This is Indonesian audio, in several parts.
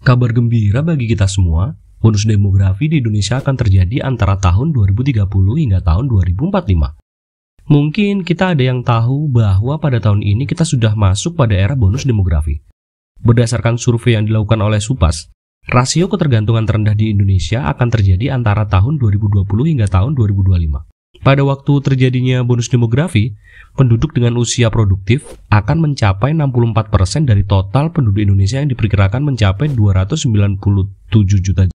Kabar gembira bagi kita semua, bonus demografi di Indonesia akan terjadi antara tahun 2030 hingga tahun 2045. Mungkin kita ada yang tahu bahwa pada tahun ini kita sudah masuk pada era bonus demografi. Berdasarkan survei yang dilakukan oleh Supas, rasio ketergantungan terendah di Indonesia akan terjadi antara tahun 2020 hingga tahun 2025. Pada waktu terjadinya bonus demografi, penduduk dengan usia produktif akan mencapai 64% dari total penduduk Indonesia yang diperkirakan mencapai 297 juta.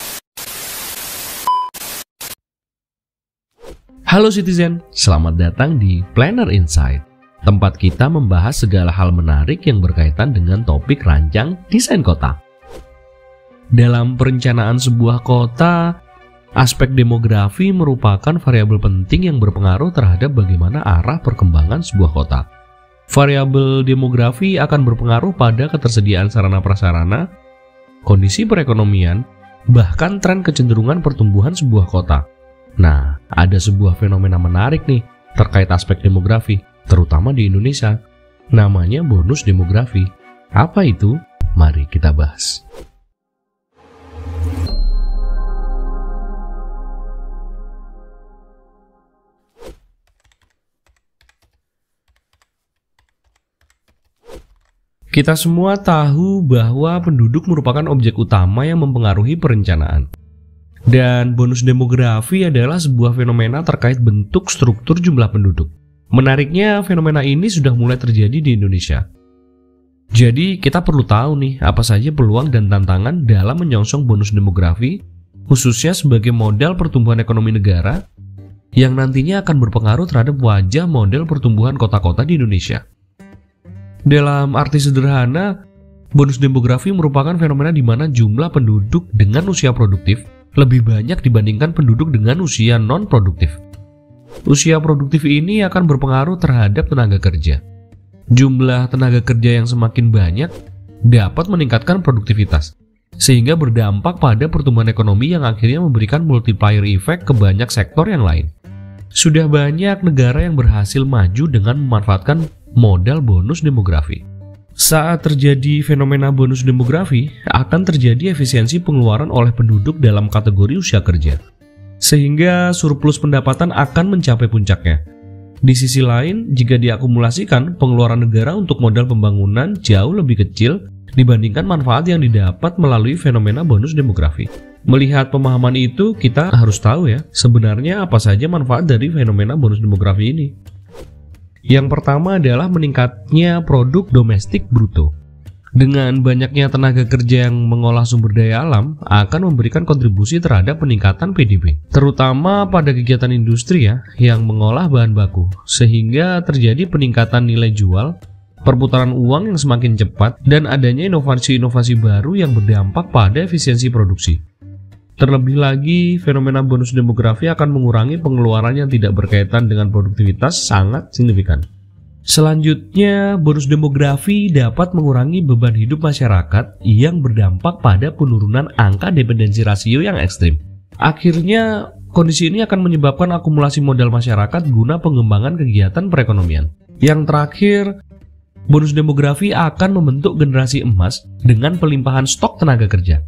Halo Citizen, selamat datang di Planner Insight, tempat kita membahas segala hal menarik yang berkaitan dengan topik rancang desain kota. Dalam perencanaan sebuah kota, aspek demografi merupakan variabel penting yang berpengaruh terhadap bagaimana arah perkembangan sebuah kota. Variabel demografi akan berpengaruh pada ketersediaan sarana-prasarana, kondisi perekonomian, bahkan tren kecenderungan pertumbuhan sebuah kota. Nah, ada sebuah fenomena menarik nih terkait aspek demografi, terutama di Indonesia. Namanya bonus demografi. Apa itu? Mari kita bahas. Kita semua tahu bahwa penduduk merupakan objek utama yang mempengaruhi perencanaan. Dan bonus demografi adalah sebuah fenomena terkait bentuk struktur jumlah penduduk. Menariknya, fenomena ini sudah mulai terjadi di Indonesia. Jadi, kita perlu tahu nih, apa saja peluang dan tantangan dalam menyongsong bonus demografi, khususnya sebagai modal pertumbuhan ekonomi negara, yang nantinya akan berpengaruh terhadap wajah model pertumbuhan kota-kota di Indonesia. Dalam arti sederhana, bonus demografi merupakan fenomena di mana jumlah penduduk dengan usia produktif lebih banyak dibandingkan penduduk dengan usia non-produktif. Usia produktif ini akan berpengaruh terhadap tenaga kerja. Jumlah tenaga kerja yang semakin banyak dapat meningkatkan produktivitas, sehingga berdampak pada pertumbuhan ekonomi yang akhirnya memberikan multiplier effect ke banyak sektor yang lain. Sudah banyak negara yang berhasil maju dengan memanfaatkan modal bonus demografi. Saat terjadi fenomena bonus demografi, akan terjadi efisiensi pengeluaran oleh penduduk dalam kategori usia kerja, sehingga surplus pendapatan akan mencapai puncaknya. Di sisi lain, jika diakumulasikan, pengeluaran negara untuk modal pembangunan jauh lebih kecil dibandingkan manfaat yang didapat melalui fenomena bonus demografi. Melihat pemahaman itu, kita harus tahu ya, sebenarnya apa saja manfaat dari fenomena bonus demografi ini. Yang pertama adalah meningkatnya produk domestik bruto. Dengan banyaknya tenaga kerja yang mengolah sumber daya alam akan memberikan kontribusi terhadap peningkatan PDB, terutama pada kegiatan industri yang mengolah bahan baku, sehingga terjadi peningkatan nilai jual, perputaran uang yang semakin cepat, dan adanya inovasi-inovasi baru yang berdampak pada efisiensi produksi. Terlebih lagi, fenomena bonus demografi akan mengurangi pengeluaran yang tidak berkaitan dengan produktivitas sangat signifikan. Selanjutnya, bonus demografi dapat mengurangi beban hidup masyarakat yang berdampak pada penurunan angka dependensi rasio yang ekstrim. Akhirnya, kondisi ini akan menyebabkan akumulasi modal masyarakat guna pengembangan kegiatan perekonomian. Yang terakhir, bonus demografi akan membentuk generasi emas dengan pelimpahan stok tenaga kerja.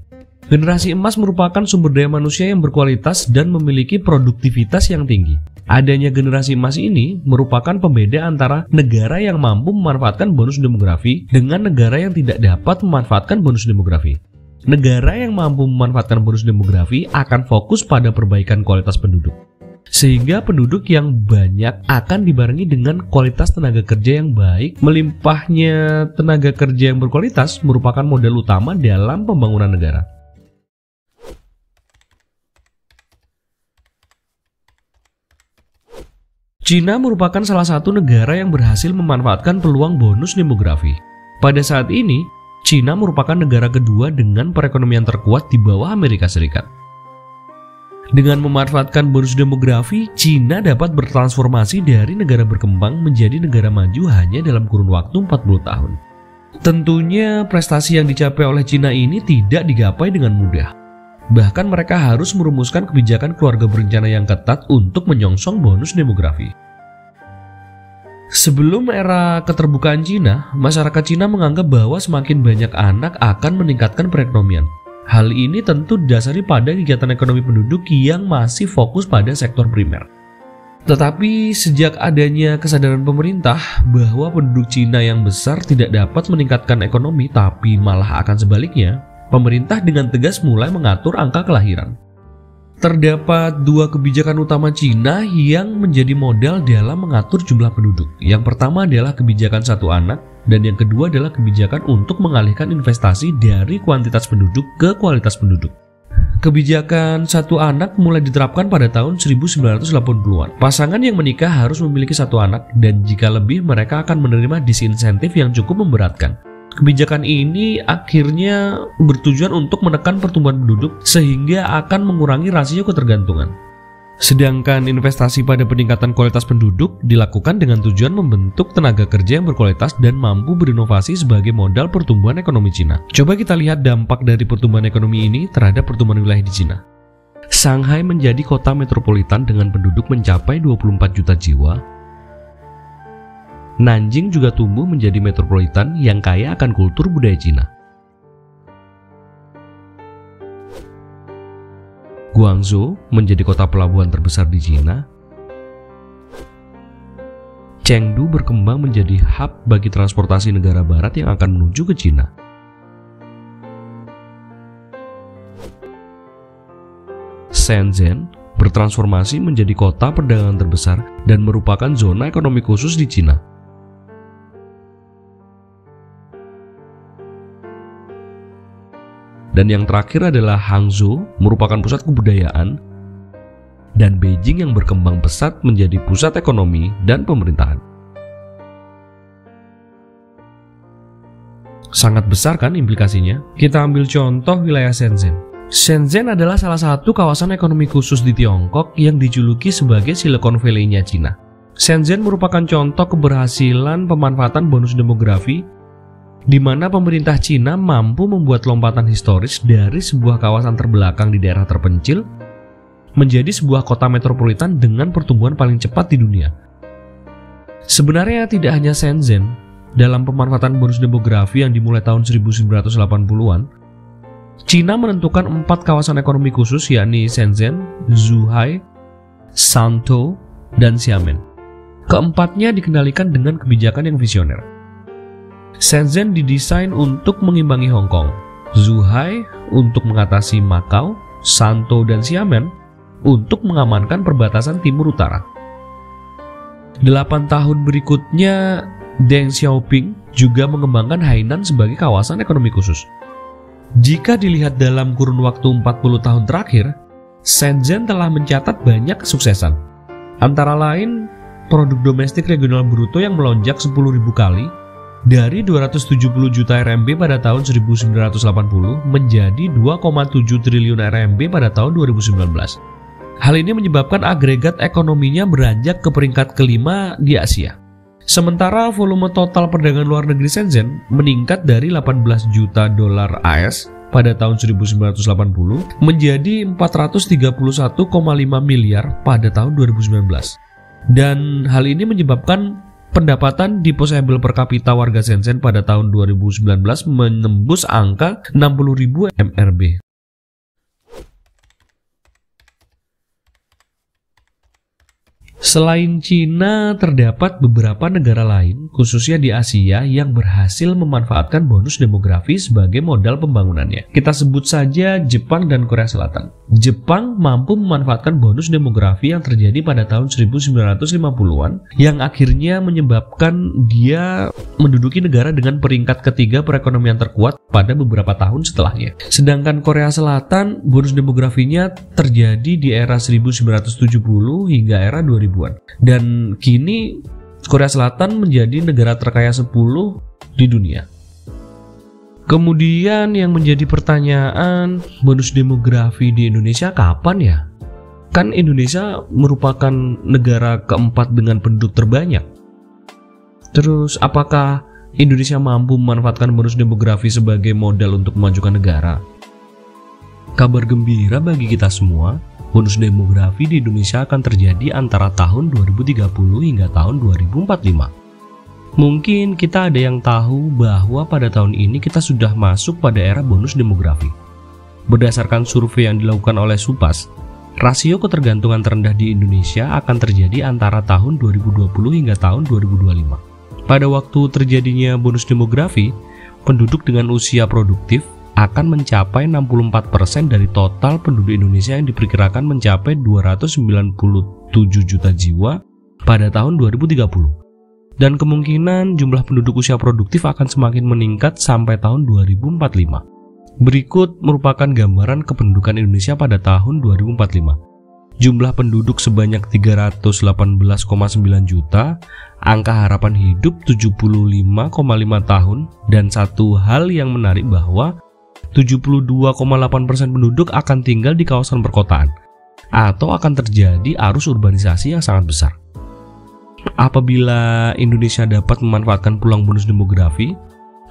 Generasi emas merupakan sumber daya manusia yang berkualitas dan memiliki produktivitas yang tinggi. Adanya generasi emas ini merupakan pembeda antara negara yang mampu memanfaatkan bonus demografi dengan negara yang tidak dapat memanfaatkan bonus demografi. Negara yang mampu memanfaatkan bonus demografi akan fokus pada perbaikan kualitas penduduk, sehingga penduduk yang banyak akan dibarengi dengan kualitas tenaga kerja yang baik. Melimpahnya tenaga kerja yang berkualitas merupakan modal utama dalam pembangunan negara. Cina merupakan salah satu negara yang berhasil memanfaatkan peluang bonus demografi. Pada saat ini, Cina merupakan negara kedua dengan perekonomian terkuat di bawah Amerika Serikat. Dengan memanfaatkan bonus demografi, Cina dapat bertransformasi dari negara berkembang menjadi negara maju hanya dalam kurun waktu 40 tahun. Tentunya prestasi yang dicapai oleh Cina ini tidak digapai dengan mudah. Bahkan mereka harus merumuskan kebijakan keluarga berencana yang ketat untuk menyongsong bonus demografi. Sebelum era keterbukaan Cina, masyarakat Cina menganggap bahwa semakin banyak anak akan meningkatkan perekonomian. Hal ini tentu didasari pada kegiatan ekonomi penduduk yang masih fokus pada sektor primer. Tetapi sejak adanya kesadaran pemerintah bahwa penduduk Cina yang besar tidak dapat meningkatkan ekonomi tapi malah akan sebaliknya, pemerintah dengan tegas mulai mengatur angka kelahiran. Terdapat dua kebijakan utama Cina yang menjadi modal dalam mengatur jumlah penduduk. Yang pertama adalah kebijakan satu anak, dan yang kedua adalah kebijakan untuk mengalihkan investasi dari kuantitas penduduk ke kualitas penduduk. Kebijakan satu anak mulai diterapkan pada tahun 1980-an. Pasangan yang menikah harus memiliki satu anak, dan jika lebih mereka akan menerima disinsentif yang cukup memberatkan. Kebijakan ini akhirnya bertujuan untuk menekan pertumbuhan penduduk sehingga akan mengurangi rasio ketergantungan. Sedangkan investasi pada peningkatan kualitas penduduk dilakukan dengan tujuan membentuk tenaga kerja yang berkualitas dan mampu berinovasi sebagai modal pertumbuhan ekonomi Cina. Coba kita lihat dampak dari pertumbuhan ekonomi ini terhadap pertumbuhan wilayah di Cina. Shanghai menjadi kota metropolitan dengan penduduk mencapai 24 juta jiwa. Nanjing juga tumbuh menjadi metropolitan yang kaya akan kultur budaya Cina. Guangzhou menjadi kota pelabuhan terbesar di Cina. Chengdu berkembang menjadi hub bagi transportasi negara barat yang akan menuju ke Cina. Shenzhen bertransformasi menjadi kota perdagangan terbesar dan merupakan zona ekonomi khusus di Cina. Dan yang terakhir adalah Hangzhou, merupakan pusat kebudayaan, dan Beijing yang berkembang pesat menjadi pusat ekonomi dan pemerintahan. Sangat besar kan implikasinya? Kita ambil contoh wilayah Shenzhen. Shenzhen adalah salah satu kawasan ekonomi khusus di Tiongkok yang dijuluki sebagai Silicon Valley-nya Cina. Shenzhen merupakan contoh keberhasilan pemanfaatan bonus demografi di mana pemerintah Cina mampu membuat lompatan historis dari sebuah kawasan terbelakang di daerah terpencil menjadi sebuah kota metropolitan dengan pertumbuhan paling cepat di dunia. Sebenarnya tidak hanya Shenzhen, dalam pemanfaatan bonus demografi yang dimulai tahun 1980-an, Cina menentukan 4 kawasan ekonomi khusus yakni Shenzhen, Zhuhai, Shantou, dan Xiamen. Keempatnya dikendalikan dengan kebijakan yang visioner. Shenzhen didesain untuk mengimbangi Hong Kong, Zhuhai untuk mengatasi Macau, Shantou dan Xiamen untuk mengamankan perbatasan timur utara. 8 tahun berikutnya, Deng Xiaoping juga mengembangkan Hainan sebagai kawasan ekonomi khusus. Jika dilihat dalam kurun waktu 40 tahun terakhir, Shenzhen telah mencatat banyak kesuksesan. Antara lain, produk domestik regional bruto yang melonjak 10.000 kali, dari 270 juta RMB pada tahun 1980 menjadi 2,7 triliun RMB pada tahun 2019. Hal ini menyebabkan agregat ekonominya beranjak ke peringkat kelima di Asia. Sementara volume total perdagangan luar negeri Shenzhen meningkat dari 18 juta dolar AS pada tahun 1980 menjadi 431,5 miliar pada tahun 2019. Dan hal ini menyebabkan pendapatan disposable per kapita warga Shenzhen pada tahun 2019 menembus angka 60.000 MRB. Selain Cina, terdapat beberapa negara lain, khususnya di Asia, yang berhasil memanfaatkan bonus demografi sebagai modal pembangunannya. Kita sebut saja Jepang dan Korea Selatan. Jepang mampu memanfaatkan bonus demografi yang terjadi pada tahun 1950-an, yang akhirnya menyebabkan dia menduduki negara dengan peringkat ketiga perekonomian terkuat pada beberapa tahun setelahnya. Sedangkan Korea Selatan, bonus demografinya terjadi di era 1970 hingga era 2000. Dan kini Korea Selatan menjadi negara terkaya 10 di dunia. Kemudian yang menjadi pertanyaan, bonus demografi di Indonesia kapan ya? Kan Indonesia merupakan negara keempat dengan penduduk terbanyak. Terus apakah Indonesia mampu memanfaatkan bonus demografi sebagai modal untuk memajukan negara? Kabar gembira bagi kita semua, bonus demografi di Indonesia akan terjadi antara tahun 2030 hingga tahun 2045. Mungkin kita ada yang tahu bahwa pada tahun ini kita sudah masuk pada era bonus demografi. Berdasarkan survei yang dilakukan oleh Supas, rasio ketergantungan terendah di Indonesia akan terjadi antara tahun 2020 hingga tahun 2025. Pada waktu terjadinya bonus demografi, penduduk dengan usia produktif akan mencapai 64% dari total penduduk Indonesia yang diperkirakan mencapai 297 juta jiwa pada tahun 2030. Dan kemungkinan jumlah penduduk usia produktif akan semakin meningkat sampai tahun 2045. Berikut merupakan gambaran kependudukan Indonesia pada tahun 2045. Jumlah penduduk sebanyak 318,9 juta, angka harapan hidup 75,5 tahun, dan satu hal yang menarik bahwa 72,8% penduduk akan tinggal di kawasan perkotaan, atau akan terjadi arus urbanisasi yang sangat besar. Apabila Indonesia dapat memanfaatkan peluang bonus demografi,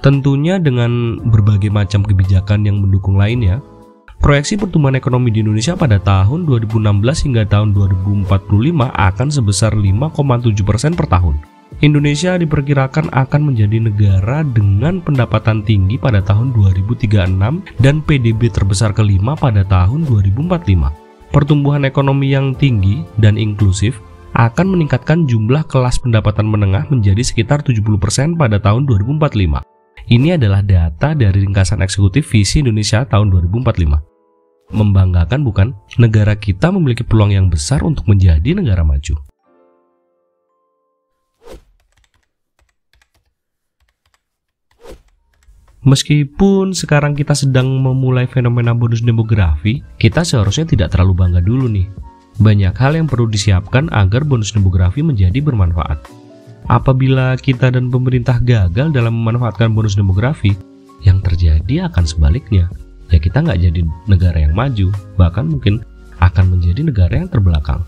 tentunya dengan berbagai macam kebijakan yang mendukung lainnya, proyeksi pertumbuhan ekonomi di Indonesia pada tahun 2016 hingga tahun 2045 akan sebesar 5,7% per tahun. Indonesia diperkirakan akan menjadi negara dengan pendapatan tinggi pada tahun 2036 dan PDB terbesar kelima pada tahun 2045. Pertumbuhan ekonomi yang tinggi dan inklusif akan meningkatkan jumlah kelas pendapatan menengah menjadi sekitar 70% pada tahun 2045. Ini adalah data dari ringkasan eksekutif visi Indonesia tahun 2045. Membanggakan bukan? Negara kita memiliki peluang yang besar untuk menjadi negara maju. Meskipun sekarang kita sedang memulai fenomena bonus demografi, kita seharusnya tidak terlalu bangga dulu nih. Banyak hal yang perlu disiapkan agar bonus demografi menjadi bermanfaat. Apabila kita dan pemerintah gagal dalam memanfaatkan bonus demografi, yang terjadi akan sebaliknya. Ya kita nggak jadi negara yang maju, bahkan mungkin akan menjadi negara yang terbelakang.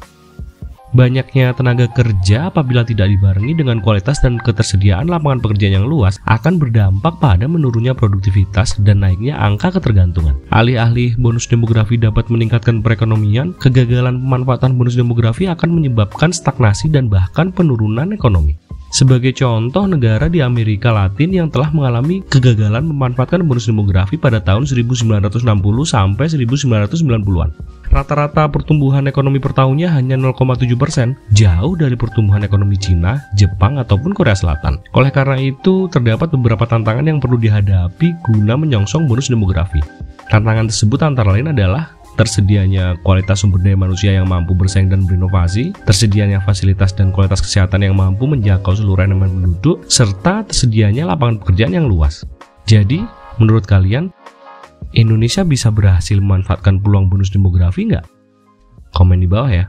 Banyaknya tenaga kerja apabila tidak dibarengi dengan kualitas dan ketersediaan lapangan pekerjaan yang luas akan berdampak pada menurunnya produktivitas dan naiknya angka ketergantungan. Alih-alih bonus demografi dapat meningkatkan perekonomian, kegagalan pemanfaatan bonus demografi akan menyebabkan stagnasi dan bahkan penurunan ekonomi. Sebagai contoh, negara di Amerika Latin yang telah mengalami kegagalan memanfaatkan bonus demografi pada tahun 1960 sampai 1990-an. Rata-rata pertumbuhan ekonomi per tahunnya hanya 0,7%, jauh dari pertumbuhan ekonomi Cina, Jepang, ataupun Korea Selatan. Oleh karena itu, terdapat beberapa tantangan yang perlu dihadapi guna menyongsong bonus demografi. Tantangan tersebut antara lain adalah tersedianya kualitas sumber daya manusia yang mampu bersaing dan berinovasi, tersedianya fasilitas dan kualitas kesehatan yang mampu menjangkau seluruh elemen penduduk, serta tersedianya lapangan pekerjaan yang luas. Jadi, menurut kalian, Indonesia bisa berhasil memanfaatkan peluang bonus demografi nggak? Komen di bawah ya.